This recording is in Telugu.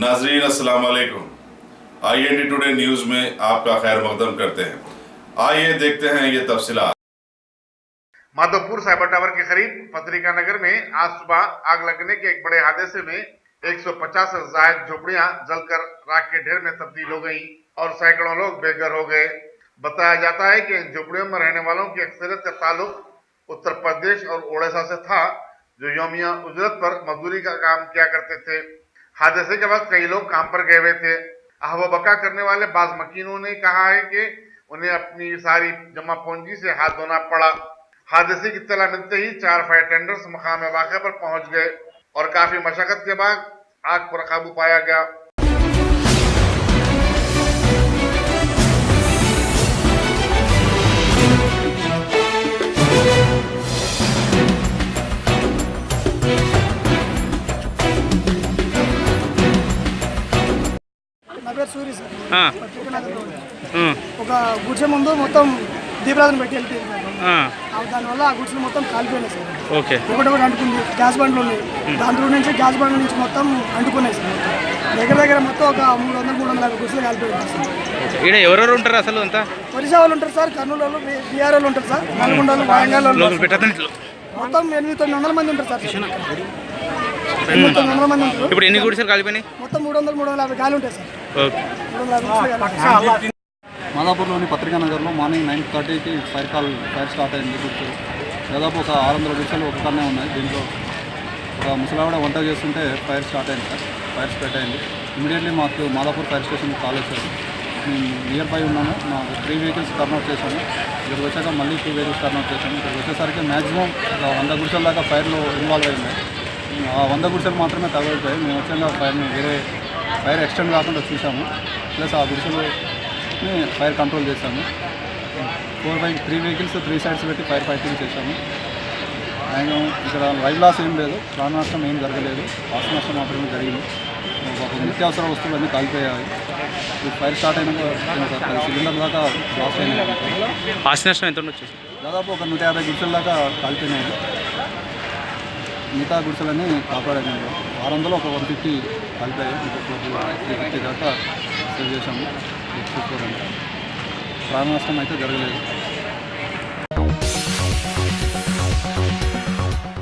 नाजरीन अस्सलाम वालेकुम। IND टुडे न्यूज़ में आपका खैर मकदम करते हैं। आइए देखते हैं ये तफसीलात। माधोपुर साइबर टावर के करीब पत्रिका नगर में आज सुबह आग लगने के एक बड़े हादसे में 150 से ज्यादा झोपड़ियां जलकर राख के ढेर में तब्दील हो गई और सैकड़ों लोग बेघर हो गए। बताया जाता है कि इन झोपड़ियों में रहने वालों की अक्सरियत का ताल्लुक उत्तर प्रदेश और ओडिशा से था, जो यौमिया उजरत पर मजदूरी का काम किया करते थे। हादसे के वक्त कई लोग काम पर गए हुए थे। अहवा करने वाले बाज मकीनों ने कहा है कि उन्हें अपनी सारी जमा पूंजी से हाथ धोना पड़ा। हादसे की इत्तला मिलते ही 4 फायर टेंडर्स मकाम वाक़े पर पहुंच गए और काफी मशक्कत के बाद आग पर काबू पाया गया। నా పేరు సూరి సార్. పత్రికా నగర్లో ఒక గుడ్స ముందు మొత్తం దీపరాజును పెట్టి వెళ్ళిపోయింది. దానివల్ల ఆ గుడ్సలు మొత్తం కాలిపోయినాయి సార్. ఒకటి అంటుకుంది. గ్యాస్ బండ్లు ఉన్నాయి, దాంట్లో నుంచి గ్యాస్ బండ్ల నుంచి మొత్తం అంటుకున్నాయి సార్. దగ్గర మొత్తం ఒక 300-350 గుడ్సలు కాలిపోయింది సార్. ఇక్కడ ఎవరెవరు ఉంటారు అసలు? అంతా ఒరిస్సా వాళ్ళు ఉంటారు సార్, కర్నూలు వాళ్ళు, బీహార్ వాళ్ళు ఉంటారు సార్, నల్గొండ వాళ్ళు, వరంగల్ వాళ్ళు, మొత్తం 800-900 మంది ఉంటారు సార్. 800-900 మంది ఉంటారు. ఇప్పుడు ఎన్ని గుడిసెలు కాలిపోయినాయి? మొత్తం 300-350 గాలి ఉంటాయి సార్. 350 మాదాపూర్లోని పత్రికా నగర్లో మార్నింగ్ 9:30కి ఫైర్ స్టార్ట్ అయింది. గుడ్సలు దాదాపు ఒక 600 గుడ్సలు ఒక కన్నే ఉన్నాయి. దీంట్లో ఒక ముసలావిడ వంట చేస్తుంటే ఫైర్ స్టార్ట్ అయింది సార్. ఫైర్ స్ప్రెడ్ అయింది. ఇమీడియట్లీ మాకు మాదాపూర్ ఫైర్ స్టేషన్కి కాల్ వచ్చారు. మేము నియర్ బై ఉన్నాము. మాకు 3 వెహికల్స్ టర్న్అవుట్ చేశాము. ఇక్కడికి వచ్చాక మళ్ళీ 2 వెహికల్స్ టర్న్అవుట్ చేశాము. ఇక్కడికి వచ్చేసరికి మ్యాక్సిమం ఒక 100 గుడిసెల దాకా ఫైర్లో ఇన్వాల్వ్ అయింది. ఆ 100 గుడిసెలు మాత్రమే తగలిపోయాయి. మేము వచ్చాక ఫైర్ని వేరే ఫైర్ ఎక్స్టెండ్ కాకుండా చూసాము. ప్లస్ ఆ గుడిసెలు ఫైర్ కంట్రోల్ చేశాము. 3 వెహికల్స్ 3 సైడ్స్ పెట్టి ఫైర్ ఫైటింగ్ చేశాము. అండ్ ఇక్కడ లైవ్ లాస్ ఏం లేదు, ప్రాణ నష్టం ఏం జరగలేదు, ఆస్తి నష్టం మాత్రమే జరిగింది. ఒక నిత్యావసర వస్తువులు అన్నీ కాలిపోయాయి. ఫైర్ స్టార్ట్ అయినాక 10 సిలిండర్ దాకా లాస్ అయినాయి. ఆస్తి నష్టం ఎంత ఉండొచ్చు? దాదాపు ఒక 150 గుడిసెల దాకా కాలిపోయినాయి. మిగతా గుడిసెలన్నీ కాపాడాయి. 600 ఒక 150 కాలిపోయాయి. ఇంకొక 350 దాకా సేవ్ చేశాము. ప్రాణ నష్టం అయితే జరగలేదు.